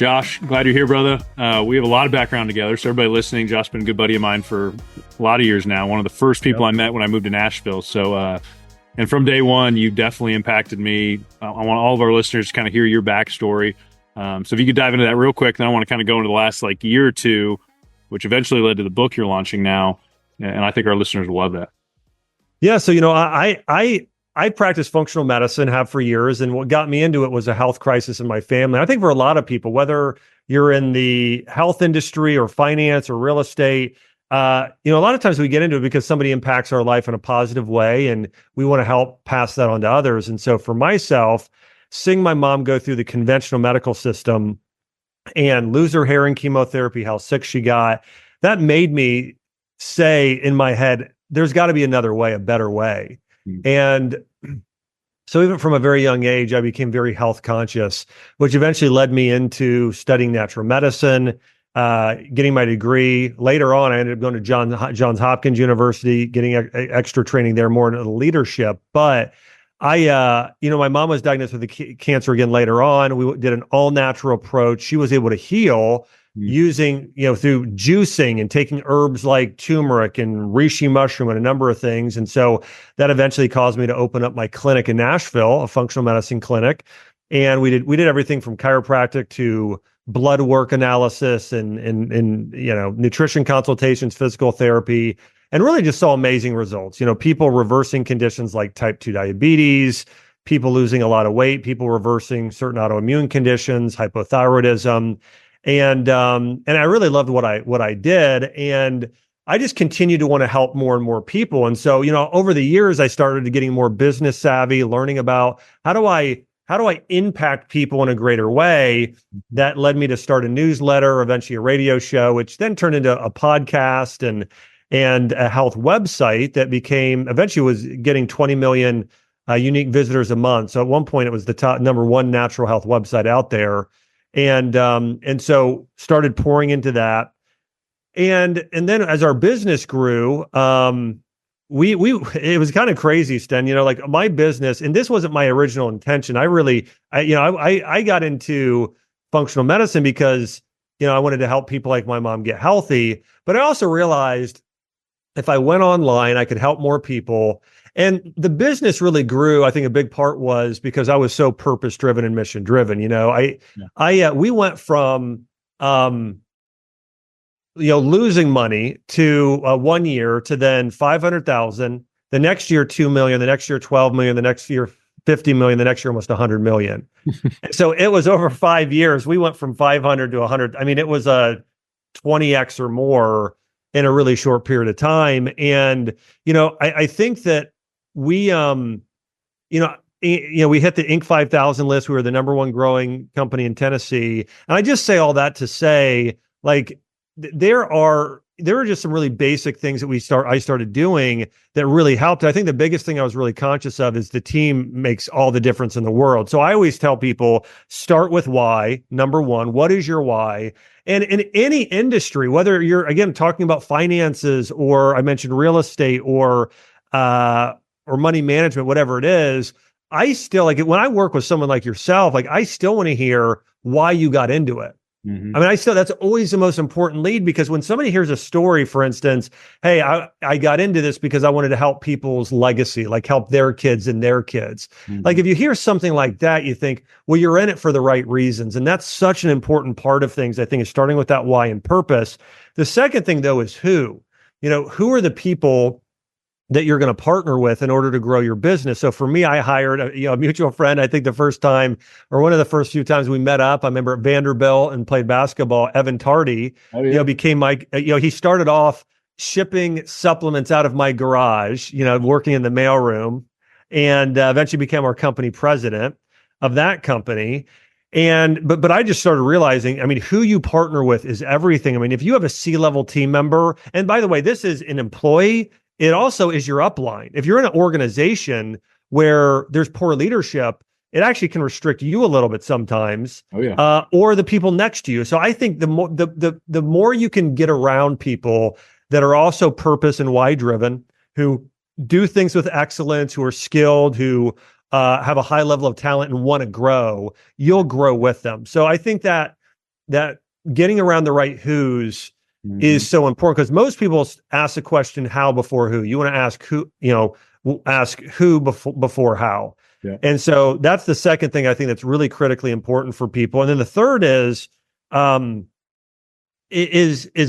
Josh, glad you're here, brother. We have a lot of background together. So everybody listening, Josh's been a good buddy of mine for a lot of years now. One of the first people I met when I moved to Nashville. So, and from day one, you definitely impacted me. I want all of our listeners to kind of hear your backstory. So if you could dive into that real quick, then I want to kind of go into the last year or two, which eventually led to the book you're launching now. And I think our listeners will love that. Yeah. So, I practiced functional medicine, have for years, and what got me into it was a health crisis in my family. I think for a lot of people, whether you're in the health industry or finance or real estate, a lot of times we get into it because somebody impacts our life in a positive way, and we want to help pass that on to others. And so for myself, seeing my mom go through the conventional medical system and lose her hair in chemotherapy, how sick she got, that made me say in my head, there's got to be another way, a better way. And so even from a very young age, I became very health conscious, which eventually led me into studying natural medicine, getting my degree. Later on, I ended up going to Johns Hopkins University, getting extra training there, more into leadership. But my mom was diagnosed with cancer again later on. We did an all natural approach. She was able to heal using, through juicing and taking herbs like turmeric and reishi mushroom and a number of things. And so that eventually caused me to open up my clinic in Nashville, a functional medicine clinic. And we did everything from chiropractic to blood work analysis and nutrition consultations, physical therapy, and really just saw amazing results. People reversing conditions like type 2 diabetes, people losing a lot of weight, people reversing certain autoimmune conditions, hypothyroidism. And I really loved what I did. And I just continued to want to help more and more people. And so, over the years, I started getting more business savvy, learning about how do I impact people in a greater way. That led me to start a newsletter, eventually a radio show, which then turned into a podcast and a health website that eventually was getting 20 million unique visitors a month. So at one point it was the top number one natural health website out there. And so started pouring into that. And then as our business grew, it was kind of crazy, Sten, my business, and this wasn't my original intention. I got into functional medicine because, I wanted to help people like my mom get healthy, but I also realized if I went online, I could help more people. And the business really grew. I think a big part was because I was so purpose driven and mission driven. We went from, losing money to 1 year to then 500,000, the next year, 2 million, the next year, 12 million, the next year, 50 million, the next year, almost 100 million. So it was over 5 years. We went from 500 to 100. I mean, it was a 20x or more in a really short period of time. And, I think that we hit the Inc. 5000 list. We were the number one growing company in Tennessee. And I just say all that to say, there are just some really basic things that I started doing that really helped. I think the biggest thing I was really conscious of is the team makes all the difference in the world. So I always tell people, start with why. Number one, what is your why? And in any industry, whether you're, again, talking about finances, or I mentioned real estate, or money management, whatever it is, I still when I work with someone like yourself, I still want to hear why you got into it. Mm-hmm. I mean, that's always the most important lead, because when somebody hears a story, for instance, hey, I got into this because I wanted to help people's legacy, help their kids and their kids. Mm-hmm. If you hear something like that, you think, well, you're in it for the right reasons. And that's such an important part of things, I think, is starting with that why and purpose. The second thing, though, is who. Who are the people that you're going to partner with in order to grow your business? So for me, I hired a mutual friend. I think the first time, or one of the first few times we met up, I remember at Vanderbilt and played basketball, Evan Tardy, became my, he started off shipping supplements out of my garage, working in the mailroom, and eventually became our company president of that company. But I just started realizing, who you partner with is everything. If you have a C-level team member, and by the way, this is an employee, it also is your upline. If you're in an organization where there's poor leadership, it actually can restrict you a little bit sometimes, or the people next to you. So I think the more you can get around people that are also purpose and why driven, who do things with excellence, who are skilled, who have a high level of talent and want to grow, you'll grow with them. So I think that that getting around the right who's is so important, because most people ask the question how before who. You want to ask who, ask who before how. Yeah. And so that's the second thing I think that's really critically important for people. And then the third is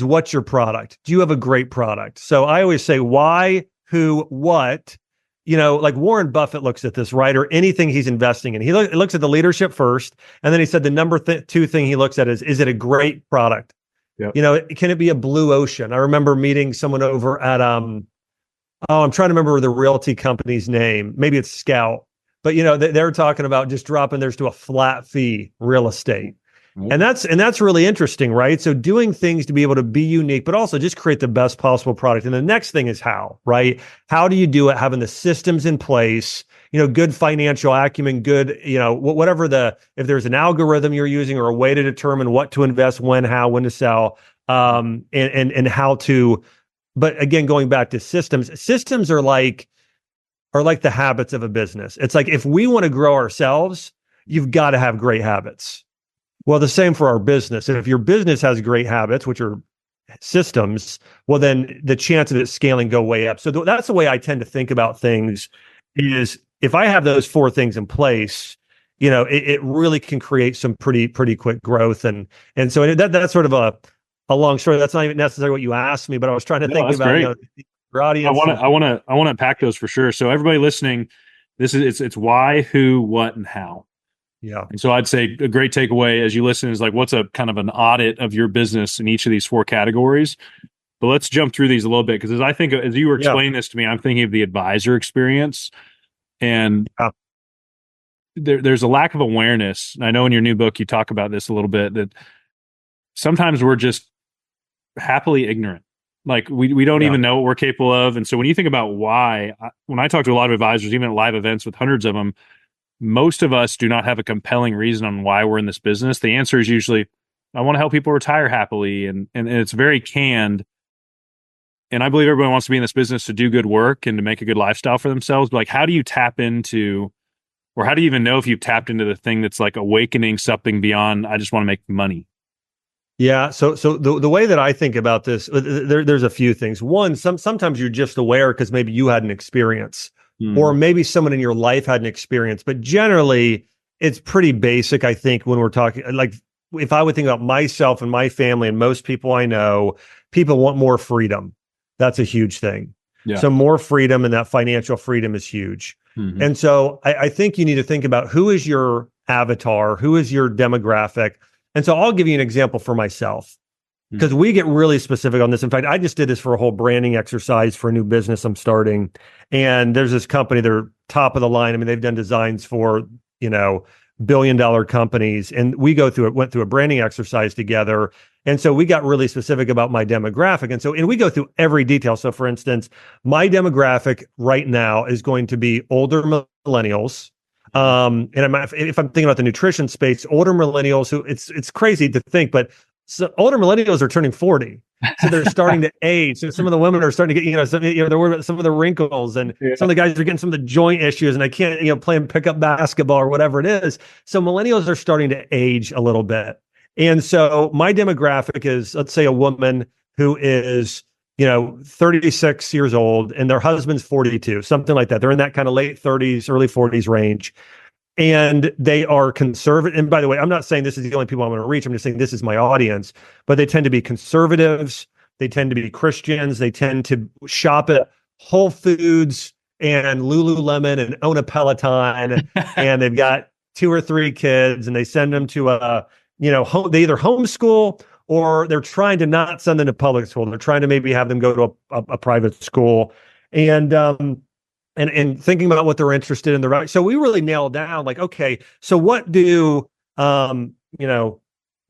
what's your product? Do you have a great product? So I always say why, who, what. Like Warren Buffett looks at this, right? Or anything he's investing in. He looks at the leadership first. And then he said the number two thing he looks at is it a great product? Yep. Can it be a blue ocean? I remember meeting someone over at, I'm trying to remember the realty company's name. Maybe it's Scout. But, they're talking about just dropping theirs to a flat fee real estate. Mm-hmm. And that's really interesting, right? So doing things to be able to be unique, but also just create the best possible product. And the next thing is how, right? How do you do it? Having the systems in place, good financial acumen, good, whatever if there's an algorithm you're using or a way to determine what to invest, when, how, when to sell, and how to, but again, going back to systems are like the habits of a business. It's like, if we want to grow ourselves, you've got to have great habits. Well, the same for our business. If your business has great habits, which are systems, well, then the chance of it scaling go way up. So that's the way I tend to think about things, is if I have those four things in place, it really can create some pretty quick growth. And so that's sort of a long story. That's not even necessarily what you asked me, but I was trying to think about your audience. I want to unpack those for sure. So everybody listening, it's why, who, what, and how. Yeah. And so I'd say a great takeaway as you listen is like, what's a kind of an audit of your business in each of these four categories? But let's jump through these a little bit, because as you were explaining this to me, I'm thinking of the advisor experience, and there's a lack of awareness. And I know in your new book, you talk about this a little bit, that sometimes we're just happily ignorant. Like we don't even know what we're capable of. And so when you think about why, when I talk to a lot of advisors, even at live events with hundreds of them, most of us do not have a compelling reason on why we're in this business. The answer is usually, I want to help people retire happily. And it's very canned. And I believe everybody wants to be in this business to do good work and to make a good lifestyle for themselves. But like, how do you tap into, or how do you even know if you've tapped into the thing that's like awakening something beyond, I just want to make money? Yeah. So the way that I think about this, there's a few things. One, sometimes you're just aware because maybe you had an experience. Or maybe someone in your life had an experience, but generally it's pretty basic. I think when we're talking, like, if I would think about myself and my family and most people I know, people want more freedom. That's a huge thing. Yeah. So more freedom, and that financial freedom is huge. Mm-hmm. And so I think you need to think about who is your avatar, who is your demographic. And so I'll give you an example for myself, because we get really specific on this. In fact, I just did this for a whole branding exercise for a new business I'm starting. And there's this company, they're top of the line. I mean, they've done designs for, billion-dollar companies. And we went through a branding exercise together. And so we got really specific about my demographic. And we go through every detail. So for instance, my demographic right now is going to be older millennials. And if I'm thinking about the nutrition space, older millennials who it's crazy to think, but so older millennials are turning 40. So they're starting to age. So some of the women are starting to get, they're worried about some of the wrinkles, and some of the guys are getting some of the joint issues, and I can't, playing pickup basketball or whatever it is. So millennials are starting to age a little bit. And so my demographic is, let's say, a woman who is, 36 years old, and their husband's 42, something like that. They're in that kind of late 30s, early 40s range. And they are conservative. And by the way, I'm not saying this is the only people I'm going to reach. I'm just saying this is my audience. But they tend to be conservatives. They tend to be Christians. They tend to shop at Whole Foods and Lululemon and own a Peloton. And they've got 2 or 3 kids, and they send them to they either homeschool, or they're trying to not send them to public school. They're trying to maybe have them go to a private school. And thinking about what they're interested in, the right. So we really nailed down, like, okay, so what do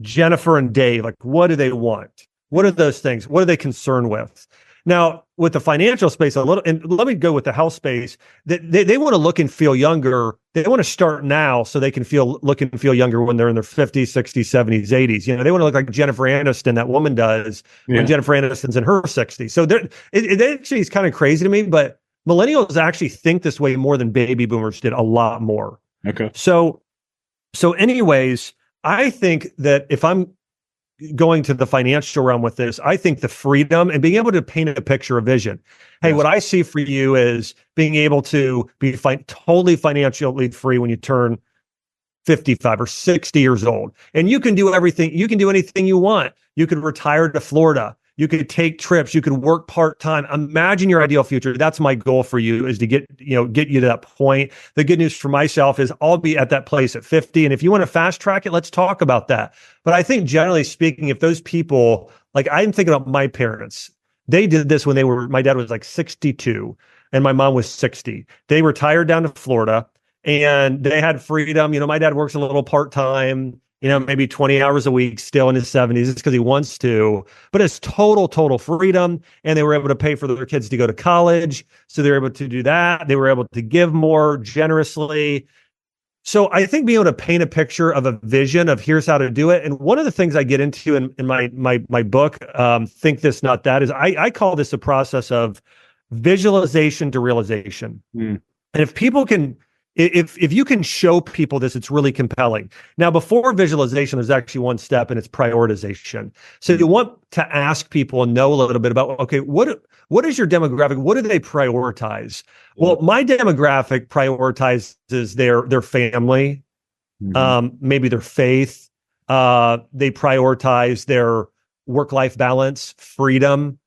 Jennifer and Dave, like, what do they want? What are those things? What are they concerned with? Now, with the financial space, a little, and let me go with the health space. They want to look and feel younger. They want to start now so they can look and feel younger when they're in their 50s, 60s, 70s, 80s. They want to look like Jennifer Aniston, that woman does, when Jennifer Aniston's in her 60s. So it actually is kind of crazy to me, but millennials actually think this way more than baby boomers did, a lot more. Okay. So anyways, I think that if I'm going to the financial realm with this, I think the freedom and being able to paint a picture, a vision. Hey, Yes. what I see for you is being able to be totally financially free when you turn 55 or 60 years old. And you can do everything. You can do anything you want. You could retire to Florida. You could take trips. You could work part-time. Imagine your ideal future. That's my goal for you, is to get you to that point. The good news for myself is I'll be at that place at 50. And if you want to fast track it, let's talk about that. But I think generally speaking, if those people, like I'm thinking about my parents, they did this when my dad was like 62 and my mom was 60. They retired down to Florida and they had freedom. My dad works a little part-time, maybe 20 hours a week, still in his 70s. It's because he wants to, but it's total freedom. And they were able to pay for their kids to go to college. So they're able to do that. They were able to give more generously. So I think being able to paint a picture of a vision of here's how to do it. And one of the things I get into in my book, Think This, Not That, is I call this a process of visualization to realization. And if people can, if you can show people this, it's really compelling. Now, before visualization, there's actually one step, and it's prioritization. So you want to ask people and know a little bit about, okay, what is your demographic? What do they prioritize? Well, my demographic prioritizes their family, maybe their faith. They prioritize their work-life balance, freedom.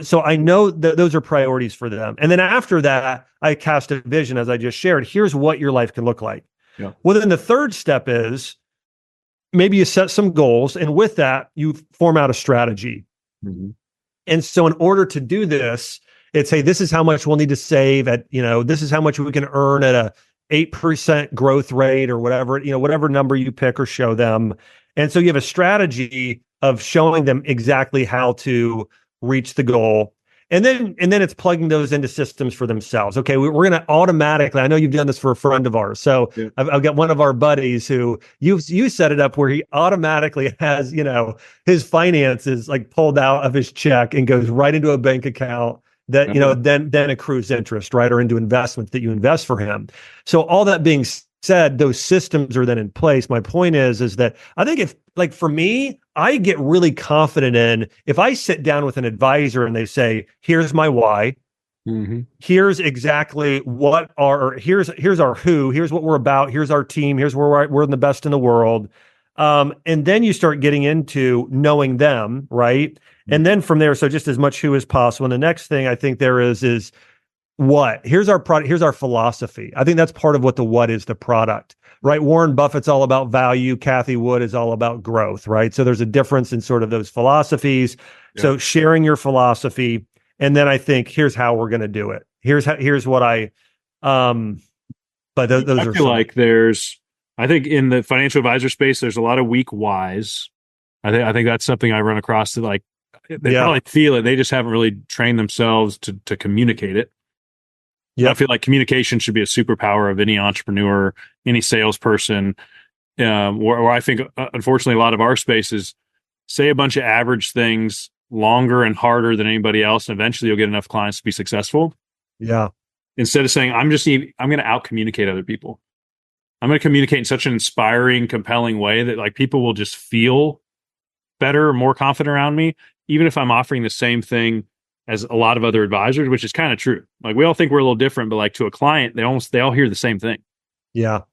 So I know that those are priorities for them. And then after that, I cast a vision, as I just shared. Here's what your life can look like. Yeah. Well, then the third step is maybe you set some goals, and with that, you form out a strategy. And so in order to do this, it's, hey, this is how much we'll need to save at, this is how much we can earn at a 8% growth rate or whatever, whatever number you pick or show them. And so you have a strategy of showing them exactly how to reach the goal. And then it's plugging those into systems for themselves. Okay, we're going to automatically, I know you've done this for a friend of ours. So yeah. I've got one of our buddies who you set it up where he automatically has, his finances like pulled out of his check and goes right into a bank account that, then accrues interest, right? Or into investments that you invest for him. So all that being said, those systems are then in place. My point is that I think if, like, for me, I get really confident in if I sit down with an advisor and they say, here's my why, here's exactly here's our who, here's what we're about, here's our team, here's where we're the best in the world. And then you start getting into knowing them, right? And then from there, so just as much who as possible. And the next thing I think there is what? Here's our product. Here's our philosophy. I think that's part of what the what is, the product, right? Warren Buffett's all about value. Kathy Wood is all about growth, right? So there's a difference in sort of those philosophies. Yeah. So sharing your philosophy. And then I think, here's how we're going to do it. Here's what but those I feel like I think in the financial advisor space, there's a lot of weak whys. I think that's something I run across that, like, they probably feel it. They just haven't really trained themselves to communicate it. Yeah, I feel like communication should be a superpower of any entrepreneur, any salesperson. Where I think, unfortunately, a lot of our spaces say a bunch of average things longer and harder than anybody else, and eventually you'll get enough clients to be successful. Yeah. Instead of saying, I'm going to out communicate other people. I'm going to communicate in such an inspiring, compelling way that, like, people will just feel better, more confident around me, even if I'm offering the same thing as a lot of other advisors, which is kind of true. Like, we all think we're a little different, but like to a client, they all hear the same thing. Yeah.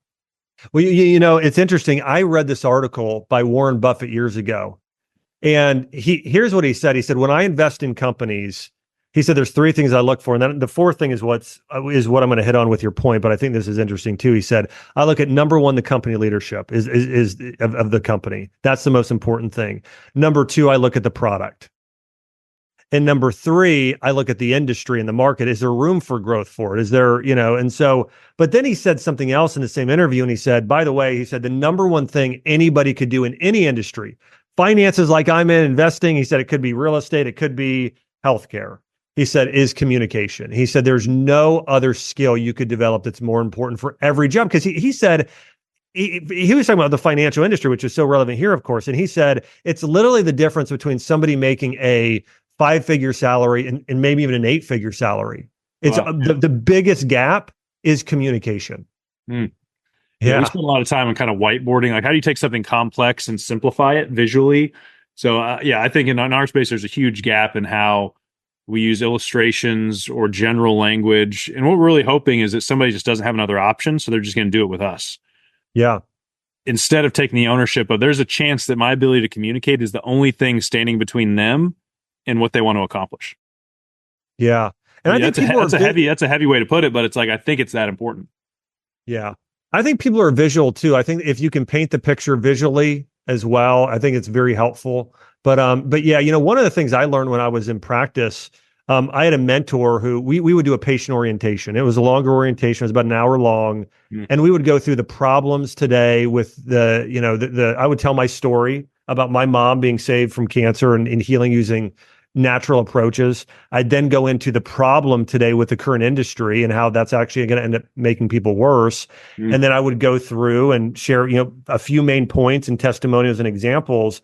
Well, it's interesting. I read this article by Warren Buffett years ago, and here's what he said. He said, when I invest in companies, he said, there's three things I look for. And then the fourth thing is what I'm going to hit on with your point, but I think this is interesting too. He said, I look at number one, the company leadership is of the company. That's the most important thing. Number two, I look at the product. And number three, I look at the industry and the market. Is there room for growth for it? Is there, and so, but then he said something else in the same interview. And he said, by the way, he said, the number one thing anybody could do in any industry, finances like I'm in, investing, he said, it could be real estate, it could be healthcare. He said, is communication. He said, there's no other skill you could develop that's more important for every job. Because he said, he was talking about the financial industry, which is so relevant here, of course. And he said, it's literally the difference between somebody making a 5-figure salary and maybe even an 8-figure salary. It's the biggest gap is communication. Mm. Yeah. We spend a lot of time on kind of whiteboarding. Like, how do you take something complex and simplify it visually So yeah, I think in our space, there's a huge gap in how we use illustrations or general language. And what we're really hoping is that somebody just doesn't have another option. So they're just going to do it with us. Yeah. Instead of taking the ownership of, there's a chance that my ability to communicate is the only thing standing between them and what they want to accomplish. Yeah. And I think that's a heavy way to put it, but it's like, I think it's that important. Yeah. I think people are visual too. I think if you can paint the picture visually as well, I think it's very helpful. But yeah, one of the things I learned when I was in practice, I had a mentor who we would do a patient orientation. It was a longer orientation. It was about an hour long. And we would go through the problems today with I would tell my story about my mom being saved from cancer and healing using natural approaches. I'd then go into the problem today with the current industry and how that's actually going to end up making people worse. And then I would go through and share, a few main points and testimonials and examples.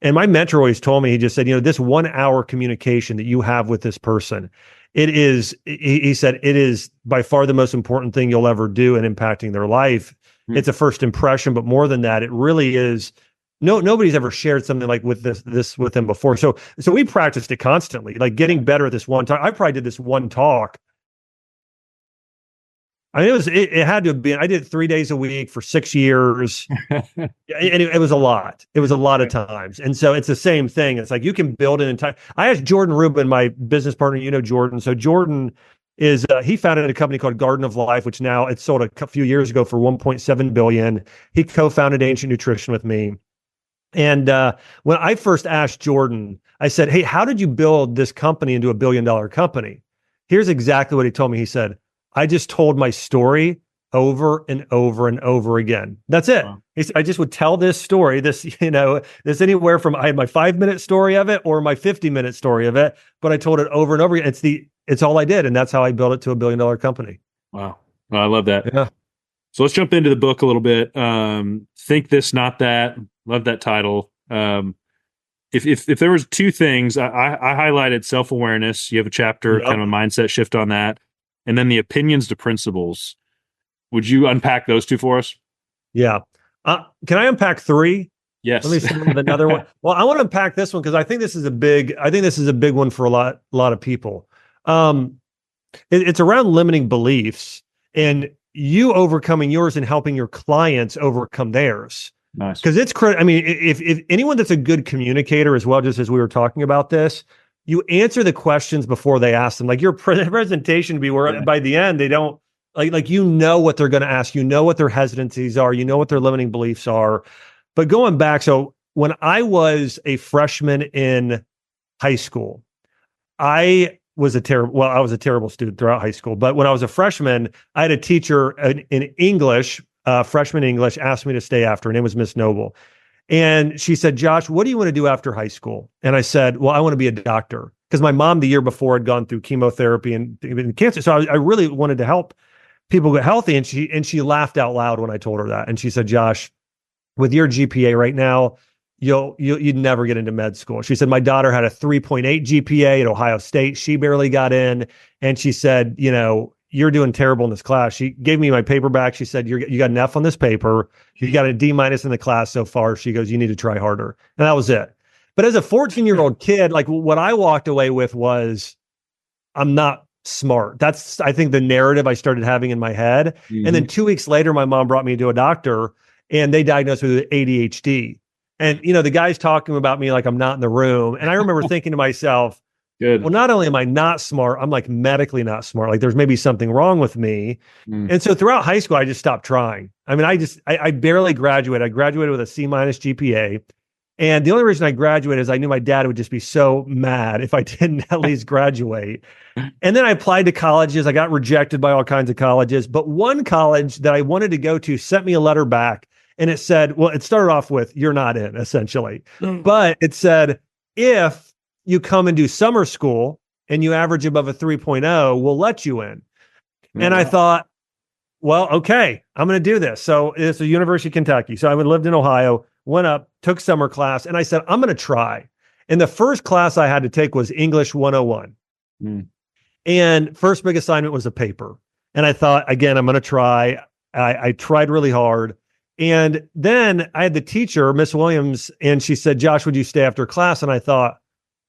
And my mentor always told me, he just said, this 1 hour communication that you have with this person, he said, it is by far the most important thing you'll ever do in impacting their life. It's a first impression, but more than that, it really is. Nobody's ever shared something like with this with them before. So we practiced it constantly, like getting better at this one talk. I probably did this one talk. I mean, it had to have been, I did it 3 days a week for 6 years. And it was a lot. It was a lot of times. And so it's the same thing. It's like, you can build an entire, I asked Jordan Rubin, my business partner, Jordan. So Jordan is, he founded a company called Garden of Life, which now it's sold a few years ago for 1.7 billion. He co-founded Ancient Nutrition with me. And when I first asked Jordan, I said, hey, how did you build this company into $1 billion company? Here's exactly what he told me. He said, I just told my story over and over and over again. That's it. Wow. He said, I just would tell this story, this anywhere from, I had my 5-minute story of it or my 50-minute story of it, but I told it over and over again. It's all I did. And that's how I built it to $1 billion company. Wow. Well, I love that. Yeah. So let's jump into the book a little bit. Think This, Not That. Love that title. If there was two things, I highlighted self-awareness. You have a chapter, kind of a mindset shift on that. And then the opinions to principles. Would you unpack those two for us? Yeah. Can I unpack three? Yes. Let me start with another one. Well, I want to unpack this one because I think this is a big one for a lot of people. It's around limiting beliefs and you overcoming yours and helping your clients overcome theirs. Nice. Because it's critical. I mean, if anyone that's a good communicator as well, just as we were talking about this, you answer the questions before they ask them. Like your presentation to be where by the end, they don't what they're going to ask, what their hesitancies are, what their limiting beliefs are. But going back, so when I was a freshman in high school, I was a terrible student throughout high school. But when I was a freshman, I had a teacher in English, freshman English, asked me to stay after. Her name was Miss Noble. And she said, Josh, what do you want to do after high school? And I said, well, I want to be a doctor. Because my mom the year before had gone through chemotherapy and cancer. So I really wanted to help people get healthy. And she laughed out loud when I told her that. And she said, Josh, with your GPA right now, you'd never get into med school. She said, my daughter had a 3.8 GPA at Ohio State. She barely got in. And she said, you're doing terrible in this class. She gave me my paper back. She said, you got an F on this paper. You got a D- in the class so far. She goes, you need to try harder. And that was it. But as a 14-year-old kid, like what I walked away with was, I'm not smart. That's, I think, the narrative I started having in my head. Mm-hmm. And then 2 weeks later, my mom brought me to a doctor and they diagnosed me with ADHD. And, the guy's talking about me like I'm not in the room. And I remember thinking to myself, good. Well, not only am I not smart, I'm like medically not smart. Like there's maybe something wrong with me. And so throughout high school, I just stopped trying. I mean, I barely graduated. I graduated with a C- GPA. And the only reason I graduated is I knew my dad would just be so mad if I didn't at least graduate. And then I applied to colleges. I got rejected by all kinds of colleges. But one college that I wanted to go to sent me a letter back. And it said, well, it started off with, you're not in, essentially. But it said, if you come and do summer school and you average above a 3.0, we'll let you in. And I thought, well, okay, I'm going to do this. So it's the University of Kentucky. So I lived in Ohio, went up, took summer class, and I said, I'm going to try. And the first class I had to take was English 101. And first big assignment was a paper. And I thought, again, I'm going to try. I tried really hard. And then I had the teacher, Miss Williams, and she said, Josh, would you stay after class? And I thought,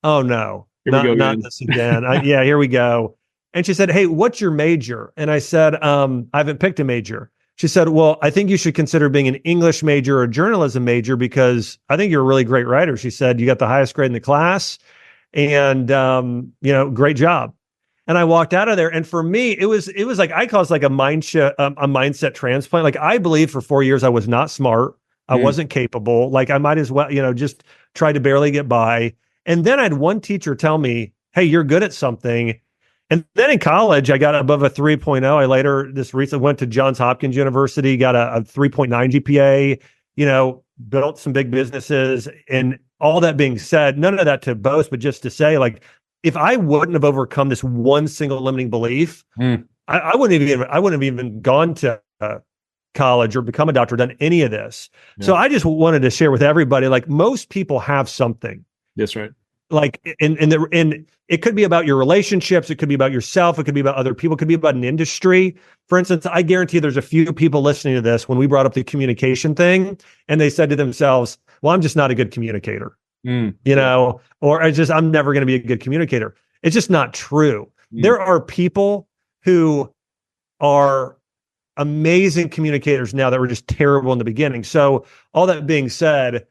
oh no, not this again. Yeah, here we go. And she said, hey, what's your major? And I said, I haven't picked a major. She said, well, I think you should consider being an English major or a journalism major because I think you're a really great writer. She said, you got the highest grade in the class and, great job. And I walked out of there. And for me, it was like, I call it like a mindset transplant. Like I believe for 4 years, I was not smart. I wasn't capable. Like I might as well, just try to barely get by. And then I had one teacher tell me, hey, you're good at something. And then in college, I got above a 3.0. I later, this recently went to Johns Hopkins University, got a 3.9 GPA, built some big businesses. And all that being said, none of that to boast, but just to say, like, if I wouldn't have overcome this one single limiting belief, I wouldn't have even gone to college or become a doctor, done any of this. Yeah. So I just wanted to share with everybody, like most people have something. That's right. Like in it could be about your relationships, it could be about yourself, it could be about other people, it could be about an industry. For instance, I guarantee there's a few people listening to this when we brought up the communication thing, and they said to themselves, "Well, I'm just not a good communicator." Or I'm never going to be a good communicator. It's just not true. There are people who are amazing communicators now that were just terrible in the beginning. So all that being said,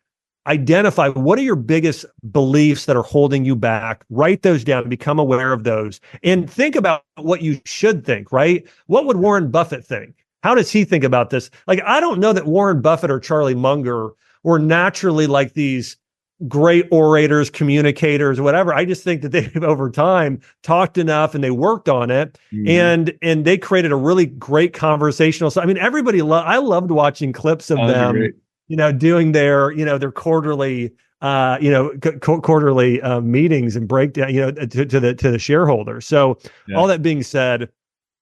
identify what are your biggest beliefs that are holding you back, write those down, become aware of those, and think about what you should think, right? What would Warren Buffett think? How does he think about this? Like, I don't know that Warren Buffett or Charlie Munger were naturally like these great orators, communicators, whatever. I just think that they've over time talked enough and they worked on it and they created a really great conversational. So, I mean, I loved watching clips of them, doing their quarterly, quarterly meetings and breakdown, to the shareholders. So all that being said,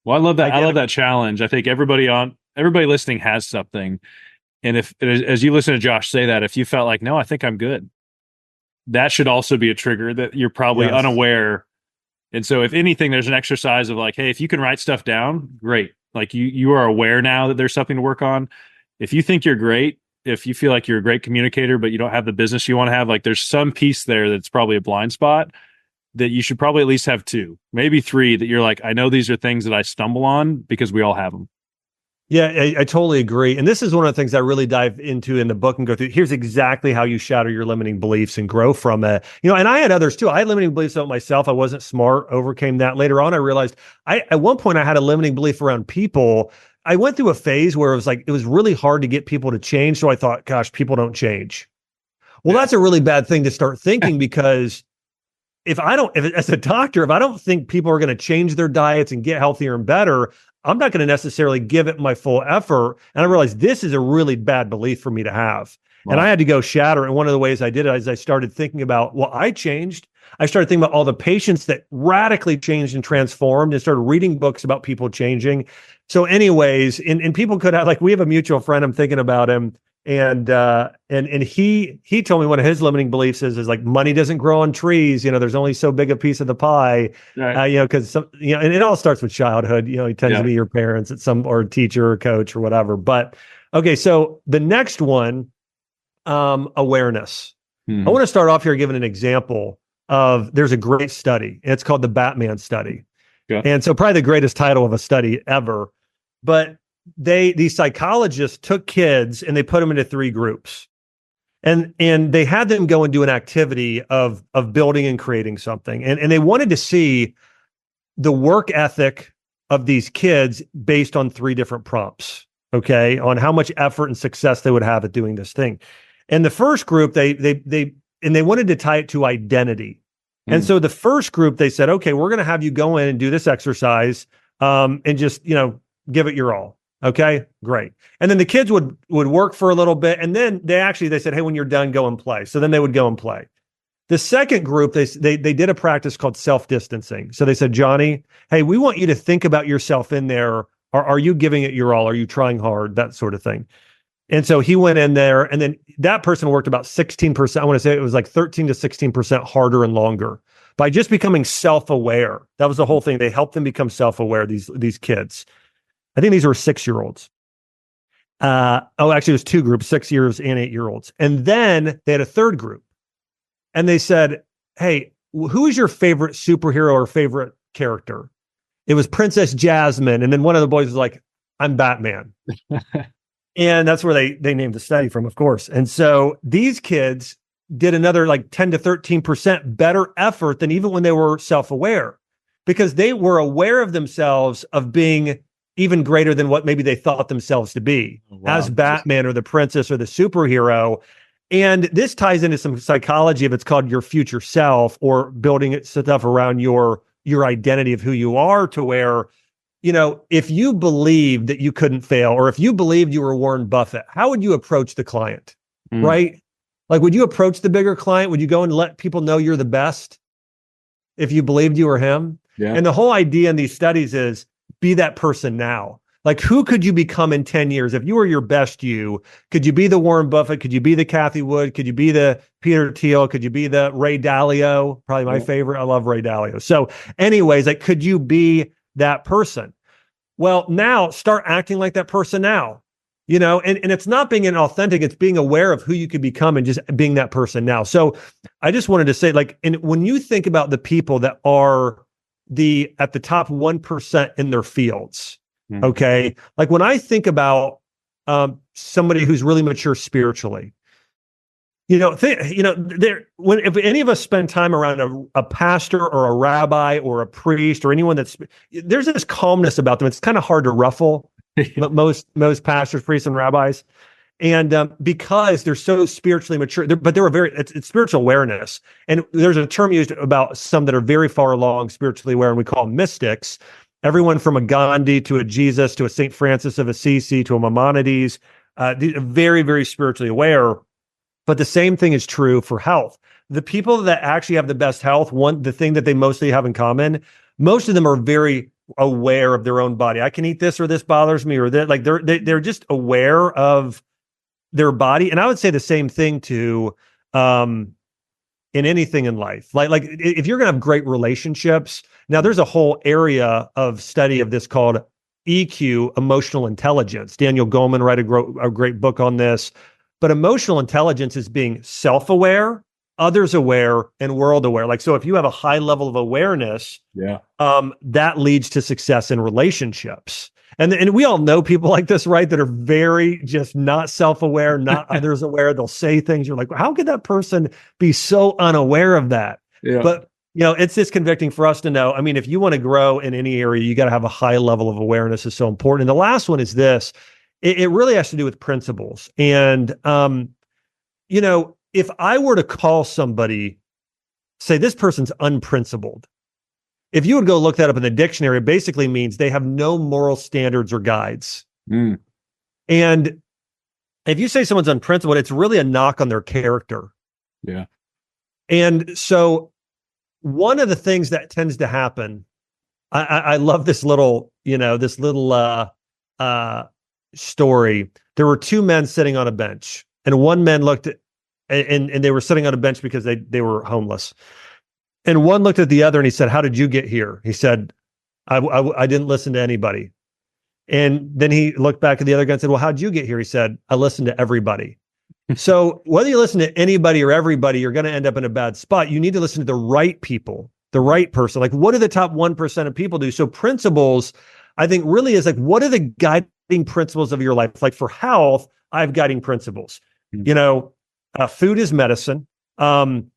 well, I love that. I love that challenge. I think everybody listening has something. And if, as you listen to Josh say that, if you felt like, no, I think I'm good, that should also be a trigger that you're probably unaware. And so if anything, there's an exercise of like, hey, if you can write stuff down, great. Like you are aware now that there's something to work on. If you think you're great, if you feel like you're a great communicator, but you don't have the business you want to have, like there's some piece there that's probably a blind spot that you should probably at least have 2, maybe 3 that you're like, I know these are things that I stumble on because we all have them. Yeah, I totally agree. And this is one of the things I really dive into in the book and go through. Here's exactly how you shatter your limiting beliefs and grow from it. And I had others too. I had limiting beliefs about myself. I wasn't smart, overcame that. Later on, I realized at one point I had a limiting belief around people. I went through a phase where it was really hard to get people to change. So I thought, gosh, people don't change. Well, that's a really bad thing to start thinking because as a doctor, if I don't think people are going to change their diets and get healthier and better, I'm not going to necessarily give it my full effort. And I realized this is a really bad belief for me to have. Wow. And I had to go shatter. And one of the ways I did it is I started thinking about, I changed. I started thinking about all the patients that radically changed and transformed and started reading books about people changing. So anyways, and people could have, like, we have a mutual friend, I'm thinking about him. And he told me one of his limiting beliefs is like money doesn't grow on trees. There's only so big a piece of the pie, right. Because and it all starts with childhood. It tends to be your parents or a teacher or coach or whatever. But okay, so the next one, awareness. I want to start off here giving an example of, there's a great study. And it's called the Batman study. Yeah. And so probably the greatest title of a study ever, but these psychologists took kids and they put them into 3 groups, and they had them go and do an activity of building and creating something. And they wanted to see the work ethic of these kids based on 3 different prompts. Okay. On how much effort and success they would have at doing this thing. And the first group, they wanted to tie it to identity. And so the first group, they said, okay, we're going to have you go in and do this exercise, and just, give it your all. Okay, great. And then the kids would work for a little bit. And then they said, hey, when you're done, go and play. So then they would go and play. The second group, they did a practice called self-distancing. So they said, Johnny, hey, we want you to think about yourself in there. Are you giving it your all? Are you trying hard? That sort of thing. And so he went in there, and then that person worked about 16%. I want to say it was like 13 to 16% harder and longer by just becoming self-aware. That was the whole thing. They helped them become self-aware, these kids. I think these were 6-year-olds. Actually, it was two groups, 6 years and 8-year-olds. And then they had a third group. And they said, hey, who is your favorite superhero or favorite character? It was Princess Jasmine. And then one of the boys was like, I'm Batman. And that's where they named the study from, of course. And so these kids did another like 10 to 13% better effort than even when they were self-aware, because they were aware of themselves of being even greater than what maybe they thought themselves to be as Batman or the princess or the superhero. And this ties into some psychology of it's called your future self, or building stuff around your identity of who you are, to where, you know, if you believed that you couldn't fail, or if you believed you were Warren Buffett, how would you approach the client? Right? Like, would you approach the bigger client? Would you go and let people know you're the best if you believed you were him? Yeah. And the whole idea in these studies is be that person now. Like, who could you become in 10 years? If you were your best you, could you be the Warren Buffett? Could you be the Kathy Wood? Could you be the Peter Thiel? Could you be the Ray Dalio? Probably my favorite. I love Ray Dalio. So anyways, like, could you be that person? Well, now start acting like that person now, you know, and it's not being inauthentic. It's being aware of who you could become and just being that person now. So I just wanted to say, like, and when you think about the people that are at the top 1% in their fields, okay, like when I think about somebody who's really mature spiritually, if any of us spend time around a pastor or a rabbi or a priest or anyone there's this calmness about them. It's kind of hard to ruffle, but most pastors, priests, and rabbis, and because they're so spiritually mature, but it's spiritual awareness. And there's a term used about some that are very far along spiritually aware, and we call them mystics. Everyone from a Gandhi to a Jesus to a Saint Francis of Assisi to a Maimonides, very, very spiritually aware. But the same thing is true for health. The people that actually have the best health, the thing that they mostly have in common, most of them are very aware of their own body. I can eat this, or this bothers me, or that. Like they're just aware of their body. And I would say the same thing to in anything in life. Like if you're going to have great relationships, now there's a whole area of study of this called EQ, emotional intelligence. Daniel Goleman wrote a great book on this. But emotional intelligence is being self-aware, others aware, and world aware. Like, so if you have a high level of awareness, that leads to success in relationships. And we all know people like this, right? That are very just not self-aware, not others aware. They'll say things. You're like, how could that person be so unaware of that? Yeah. But, it's just convicting for us to know. I mean, if you want to grow in any area, you got to have a high level of awareness. Is so important. And the last one is this. It really has to do with principles. And, if I were to call somebody, say this person's unprincipled, if you would go look that up in the dictionary, it basically means they have no moral standards or guides. And if you say someone's unprincipled, it's really a knock on their character. Yeah. And so one of the things that tends to happen, I love this little story. There were two men sitting on a bench, and one man looked at, and they were sitting on a bench because they were homeless. And one looked at the other and he said, "How did you get here?" He said, I didn't listen to anybody. And then he looked back at the other guy and said, "Well, how'd you get here?" He said, "I listened to everybody." So whether you listen to anybody or everybody, you're going to end up in a bad spot. You need to listen to the right people, the right person. Like, what do the top 1% of people do? So principles, I think, really is like, what are the guiding principles of your life? Like for health, I have guiding principles. Food is medicine.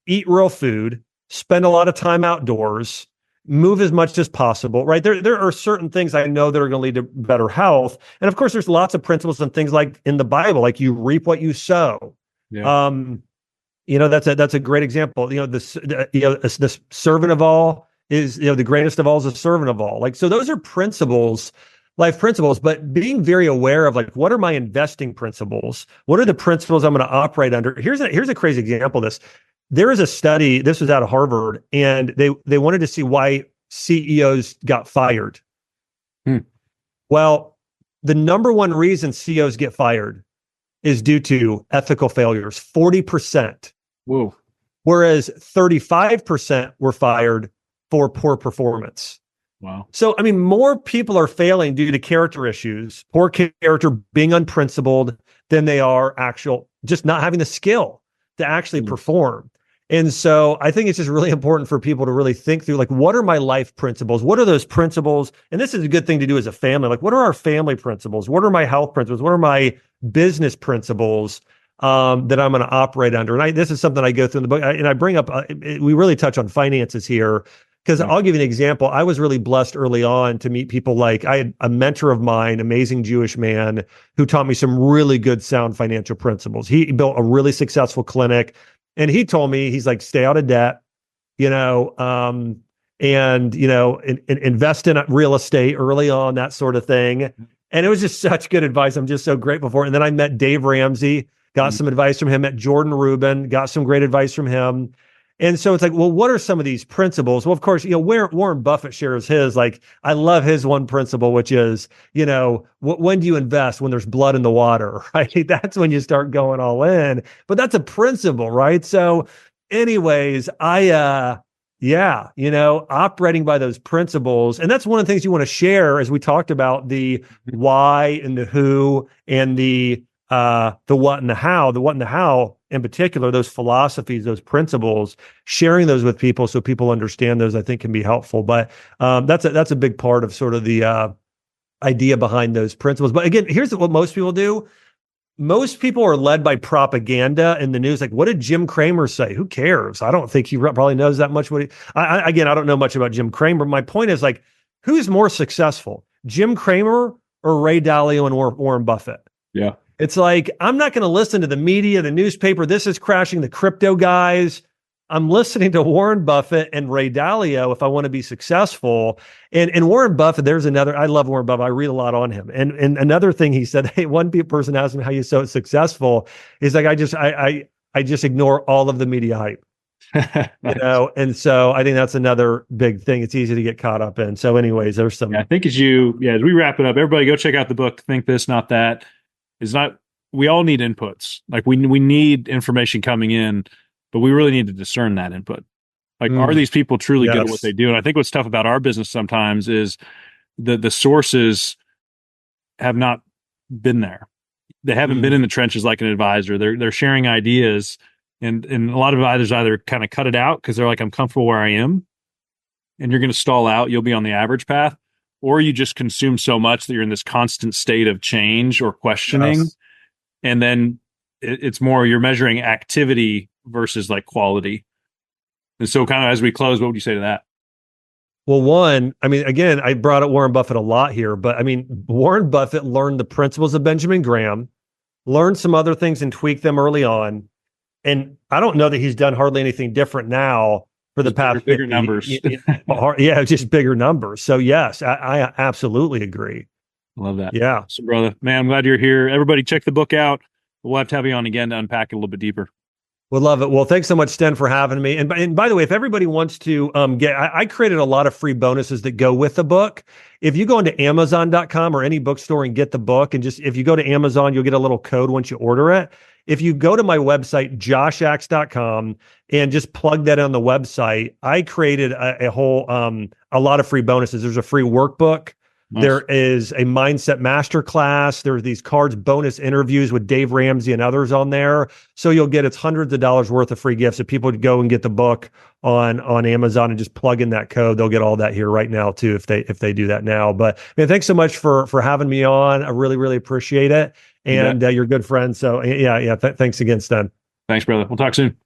Eat real food. Spend a lot of time outdoors. Move as much as possible, right? There are certain things I know that are going to lead to better health. And of course, there's lots of principles and things like in the Bible, like you reap what you sow. Yeah. That's a great example. The servant of all is, the greatest of all is a servant of all. Like, so those are principles, life principles, but being very aware of like, what are my investing principles? What are the principles I'm going to operate under? Here's a crazy example of this. There is a study, this was out of Harvard, and they wanted to see why CEOs got fired. Well, the number one reason CEOs get fired is due to ethical failures, 40%. Whoa. Whereas 35% were fired for poor performance. Wow. So, I mean, more people are failing due to character issues, poor character, being unprincipled, than they are just not having the skill to actually perform. And so I think it's just really important for people to really think through, like, what are my life principles? What are those principles? And this is a good thing to do as a family. Like, what are our family principles? What are my health principles? What are my business principles that I'm going to operate under? And this is something I go through in the book. And I bring up, we really touch on finances here. Because I'll give you an example. I was really blessed early on to meet people like, I had a mentor of mine, amazing Jewish man, who taught me some really good, sound financial principles. He built a really successful clinic, and he told me, he's like, stay out of debt, and invest in real estate early on, that sort of thing. And it was just such good advice. I'm just so grateful for it. And then I met Dave Ramsey, got some advice from him. Met Jordan Rubin, got some great advice from him. And so it's like, well, what are some of these principles? Well, of course, Warren Buffett shares his, like, I love his one principle, which is, when do you invest? When there's blood in the water, right? That's when you start going all in. But that's a principle, right? So anyways, operating by those principles. And that's one of the things you want to share, as we talked about the why and the who and the what and the how. The what and the how in particular, those philosophies, those principles, sharing those with people so people understand those, I think, can be helpful. But that's a big part of sort of the idea behind those principles. But again, here's what most people do. Most people are led by propaganda in the news. Like, what did Jim Cramer say? Who cares? I don't think he probably knows that much. I don't know much about Jim Cramer. My point is, like, who's more successful, Jim Cramer or Ray Dalio and Warren Buffett? Yeah. It's like, I'm not going to listen to the media, the newspaper. This is crashing, the crypto guys. I'm listening to Warren Buffett and Ray Dalio if I want to be successfjust. And Warren Buffett, I love Warren Buffett. I read a lot on him. And another thing he said, hey, one person asked him how you're so successful. He's like, I just ignore all of the media hype. Nice. And so I think that's another big thing. It's easy to get caught up in. So anyways, there's some. Yeah, I think as we wrap it up, everybody go check out the book, Think This, Not That. We all need inputs. Like, we need information coming in, but we really need to discern that input. Like, are these people truly good at what they do? And I think what's tough about our business sometimes is the sources have not been there. They haven't been in the trenches like an advisor. They're sharing ideas, and a lot of advisors either kind of cut it out because they're like, I'm comfortable where I am, and you're going to stall out. You'll be on the average path. Or you just consume so much that you're in this constant state of change or questioning. Yes. And then it's more, you're measuring activity versus like quality. And so kind of as we close, what would you say to that? Well, one, I mean, again, I brought up Warren Buffett a lot here, but I mean, Warren Buffett learned the principles of Benjamin Graham, learned some other things and tweaked them early on. And I don't know that he's done hardly anything different now. For the past bigger numbers. Yeah, just bigger numbers. So yes, I absolutely agree. Love that. Yeah. So brother, man, I'm glad you're here. Everybody check the book out. We'll have to have you on again to unpack it a little bit deeper. Would love it. Well, thanks so much, Sten, for having me. And by the way, if everybody wants to I created a lot of free bonuses that go with the book. If you go into Amazon.com or any bookstore and get the book, and just if you go to Amazon, you'll get a little code once you order it. If you go to my website, joshax.com, and just plug that on the website, I created a whole a lot of free bonuses. There's a free workbook. Nice. There is a mindset masterclass. There's these cards, bonus interviews with Dave Ramsey and others on there. So you'll get, it's hundreds of dollars worth of free gifts. If people go and get the book on Amazon and just plug in that code, they'll get all that here right now too, if they do that now. But man, thanks so much for having me on. I really, really appreciate it. And you're a good friend. So yeah. Thanks again, Sten. Thanks, brother. We'll talk soon.